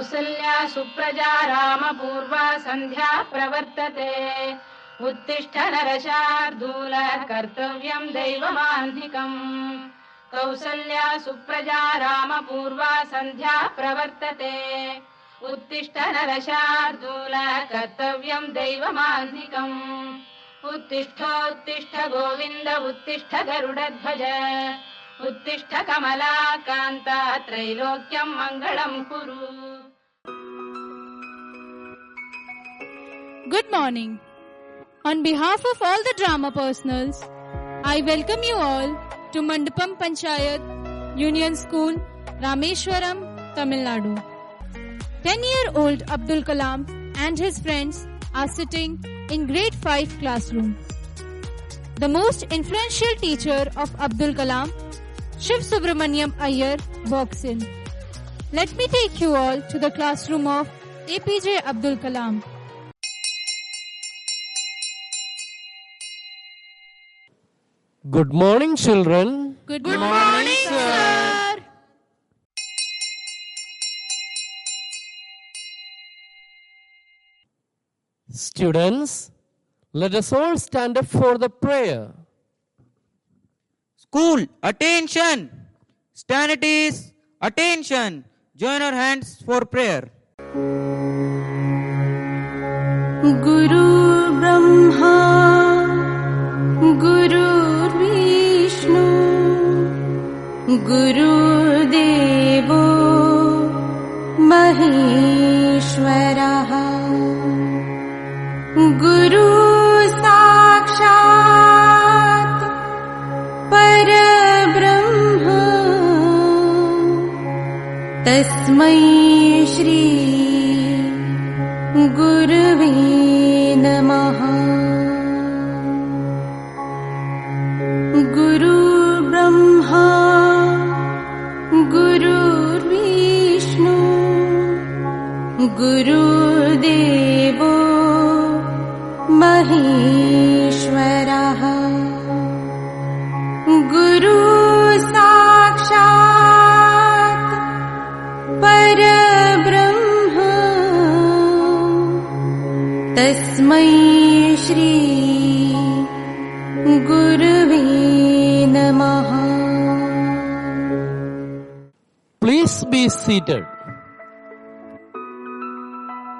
कौसल्या सुप्रजा रामपूर्वा सन्ध्या प्रवर्तते उत्तिष्ठ नरशार्दूल कर्तव्यं दैवमान्धिकम् कौसल्या सुप्रजा रामपूर्वा सन्ध्या प्रवर्तते उत्तिष्ठ नरशार्दूल कर्तव्यं दैवमान्धिकम् उत्तिष्ठोत्तिष्ठ गोविन्द उत्तिष्ठ गरुडध्वज उत्तिष्ठ कमलाकान्ता त्रैलोक्यं मङ्गलं कुरु. Good morning. On behalf of all the drama personals, I welcome you all to Mandapam Panchayat Union School, Rameshwaram, Tamil Nadu. 10-year-old Abdul Kalam and his friends are sitting in grade 5 classroom. The most influential teacher of Abdul Kalam, Shiv Subramaniam Iyer, walks in. Let me take you all to the classroom of APJ Abdul Kalam. Good morning, children. Good morning, sir. Students, let us all stand up for the prayer. School, attention! Stand at ease, attention! Join our hands for prayer. Guru Brahma, Guru Vishnu, Guru Devo Maheshwaraha, Guru Sakshat Parabrahma, Tasmai Shri Gurave Namaha. Guru Brahma, Guru Vishnu, Guru Devo Maheshwaraha, Guru Sakshat Parabrahma, Tasmai Shri Gurave Namaha. Please be seated.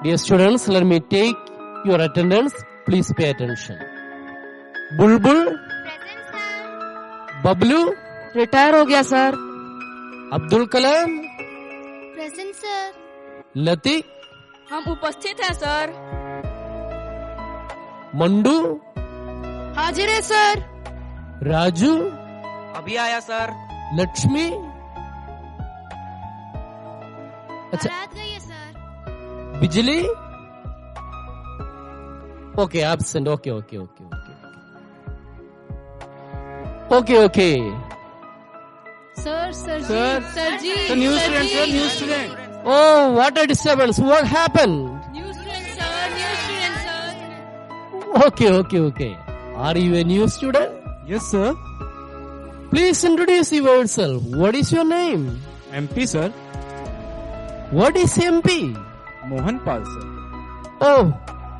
Dear students, let me take your attendance. Please pay attention. Bulbul. Present, sir. Bablu. Retire हो गया sir. Abdul Kalam. Present, sir. लतीक. हम उपस्थित हैं sir. Mandu. हाजिर है sir. Raju. अभी आया sir. Lakshmi. अच्छा, बारात गई है सर. बिजली. Okay, absent. Okay. Sir ji. So new student. Oh, what a disturbance. What happened? New student, sir. Okay. Are you a new student? Yes, sir. Please introduce yourself. What is your name? MP, sir. What is MP? Mohan Pal, sir. Oh,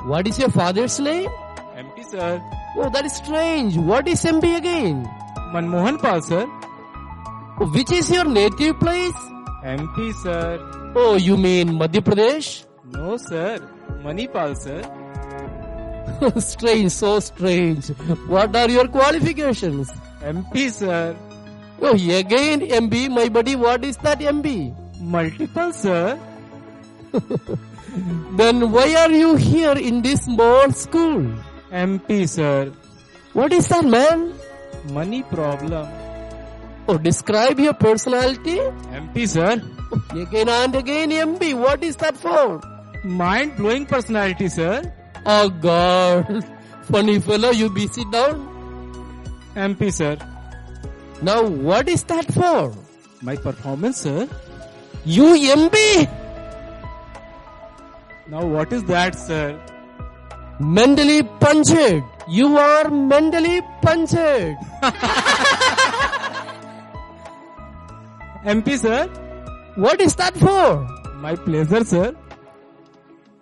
what is your father's name? MP, sir. Oh, that is strange. What is MP again? Manmohan Pal, sir. Oh, which is your native place? MP, sir. Oh, you mean Madhya Pradesh? No, sir. Manipal, sir. Strange, so strange. What are your qualifications? MP, sir. Oh, again MB, my buddy. What is that MB? Multiple, sir. Then why are you here in this small school? MP, sir. What is that, man? Money problem. Oh, describe your personality. MP, sir. Again and again MB. What is that for? Mind-blowing personality, sir. Oh God. Funny fellow, you be sit down. MP, sir. Now what is that for? My performance, sir. You MB? Now what is that, sir? Mentally punctured. You are mentally punctured. MP, sir. What is that for? My pleasure, sir.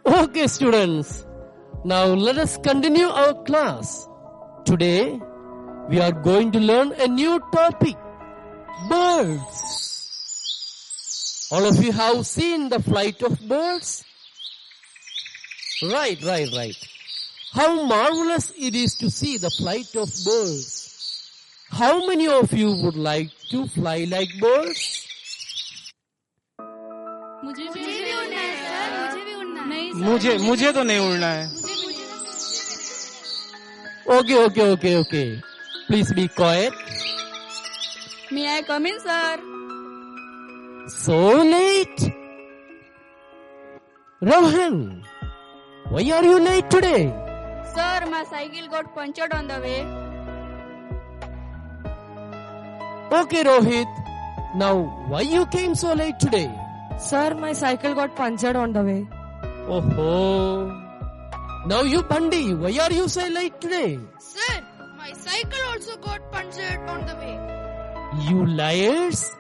Okay, students. Now let us continue our class. Today, we are going to learn a new topic. Birds. All of you have seen the flight of birds? Right. How marvelous it is to see the flight of birds. How many of you would like to fly like birds? मुझे भी उड़ना है sir, मुझे भी उड़ना है। नहीं मुझे तो नहीं उड़ना है। Okay. Please be quiet. May I come in, sir? So late? Rohan, why are you late today? Sir, my cycle got punctured on the way. Okay, Rohit. Now, why you came so late today? Sir, my cycle got punctured on the way. Oh. Now you Bandi, why are you so late today? Sir, my cycle also got punctured on the way. You liars.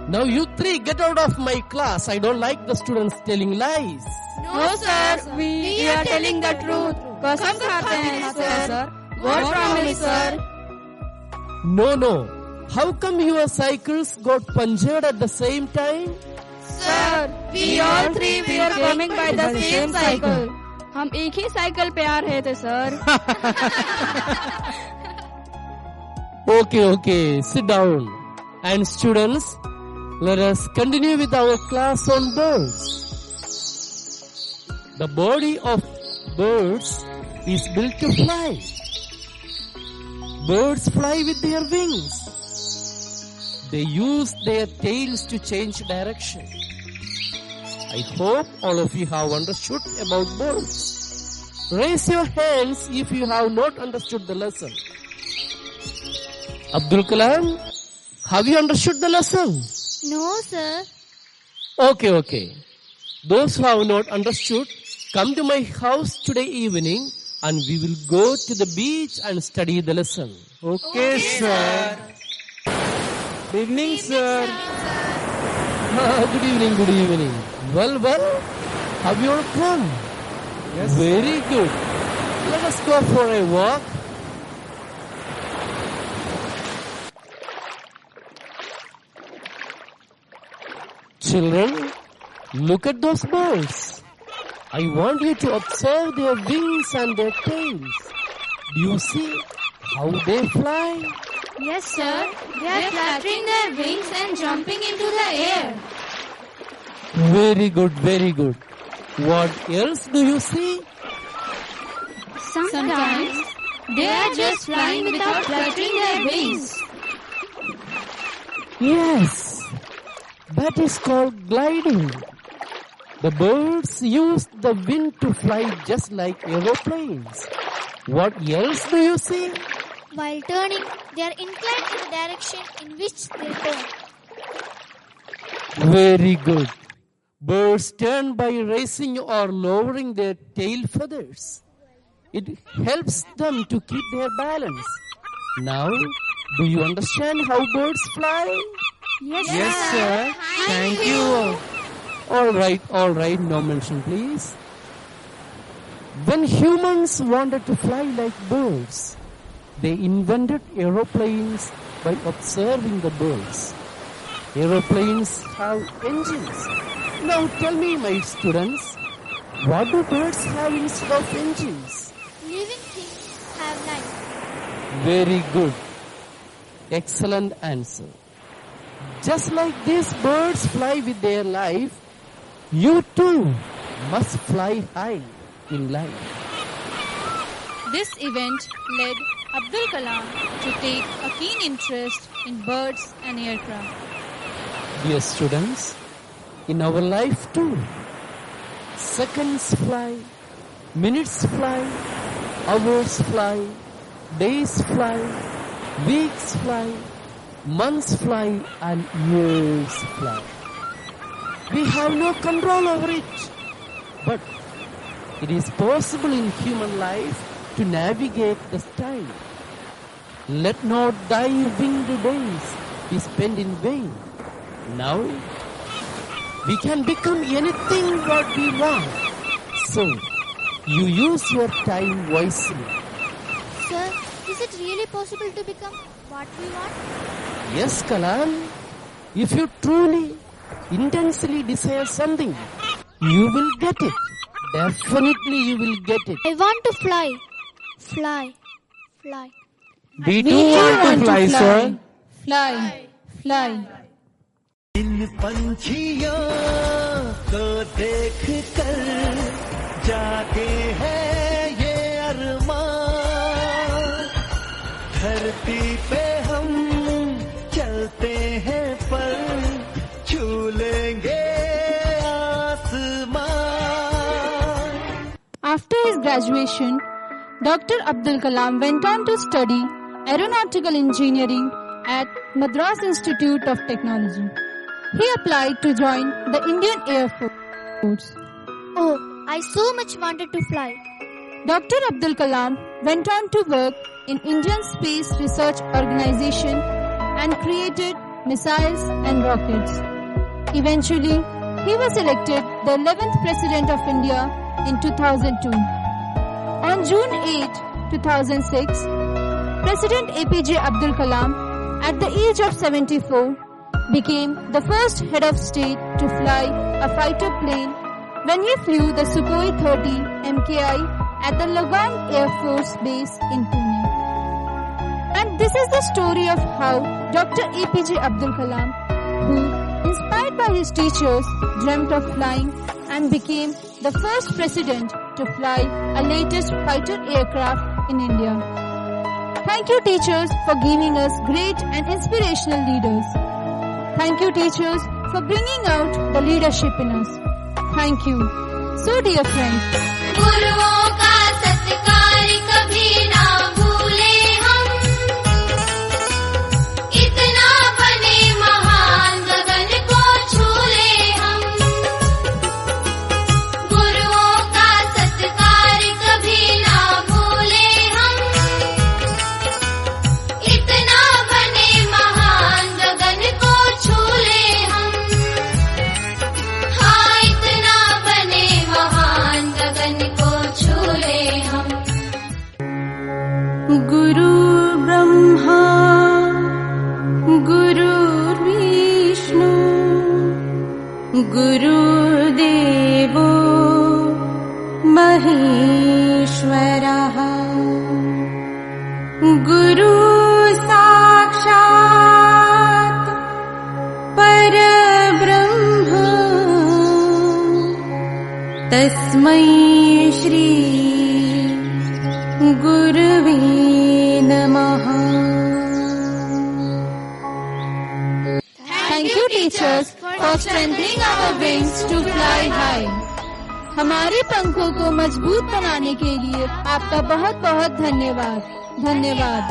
Now you three get out of my class. I don't like the students telling lies. No, sir, we are telling the truth. कसम खाते हैं, sir. God promise, sir. No. How come your cycles got punctured at the same time? Sir, we all three were coming by the same cycle. हम एक ही cycle पे आ रहे थे, sir. Okay. Sit down. And students, let us continue with our class on birds. The body of birds is built to fly. Birds fly with their wings. They use their tails to change direction. I hope all of you have understood about birds. Raise your hands if you have not understood the lesson. Abdul Kalam, have you understood the lesson? No, sir. Okay. Those who have not understood, come to my house today evening and we will go to the beach and study the lesson. Okay, sir. Good evening, sir. Good evening. Well, have you all come? Yes. Very good. Let us go for a walk. Children, look at those birds. I want you to observe their wings and their tails. Do you see how they fly? Yes, sir. They are flattering their wings and jumping into the air. Very good. What else do you see? Sometimes they are just flying without fluttering their wings. Yes, that is called gliding. The birds use the wind to fly just like aeroplanes. What else do you see? While turning, they are inclined in the direction in which they turn. Very good. Birds turn by raising or lowering their tail feathers. It helps them to keep their balance. Now, do you understand how birds fly? Yes, sir. Thank you. All right, no mention please. When humans wanted to fly like birds, they invented aeroplanes by observing the birds. Aeroplanes have engines. Now tell me, my students, what do birds have instead of engines? Living things have life. Very good. Excellent answer. Just like these birds fly with their life, you too must fly high in life. This event led Abdul Kalam to take a keen interest in birds and aircraft. Dear students, in our life too, seconds fly, minutes fly, hours fly, days fly, weeks fly, months fly, and years fly. We have no control over it, but it is possible in human life to navigate the time. Let not thy winged days be spent in vain. Now, We can become anything what we want. So, you use your time wisely. Sir, is it really possible to become what we want? Yes, Kalam. If you truly, intensely desire something, you will get it. Definitely you will get it. I want to fly. Fly. Fly. We too want to fly, sir. Fly, fly. इन पंछियों को देख कर जागे है ये अरमान, धरती पे हम चलते हैं पर छू लेंगे आसमान. After his graduation, Dr. Abdul Kalam went on to study aeronautical engineering at Madras Institute of Technology. He applied to join the Indian Air Force. Oh, I so much wanted to fly. Dr. Abdul Kalam went on to work in Indian Space Research Organization and created missiles and rockets. Eventually, he was elected the 11th President of India in 2002. On June 8, 2006, President APJ Abdul Kalam, at the age of 74, became the first head of state to fly a fighter plane when he flew the Sukhoi 30 MKI at the Lagan Air Force Base in Pune. And this is the story of how Dr. APJ Abdul Kalam, who, inspired by his teachers, dreamt of flying and became the first president to fly a latest fighter aircraft in India. Thank you, teachers, for giving us great and inspirational leaders. Thank you, teachers, for bringing out the leadership in us. Thank you. So, dear friends, गुरुओं का सत्कार कभी ना भूले हम, इतना बने महान गगन को छू ले हम. गुरुओं का सत्कार कभी ना भूले हम, इतना बने महान गगन को छू ले हम. हाँ, इतना बने महान गगन को छू ले हम. गुरु ब्रह्मा गुरुर्विष्णु गुरुदेवो महेश्वरः गुरु साक्षात् परब्रह्म तस्मै श्री गुरवे नमः. thank you, teachers, for strengthening our wings to fly high. हमारे पंखों को मजबूत बनाने के लिए आपका बहुत बहुत धन्यवाद. धन्यवाद.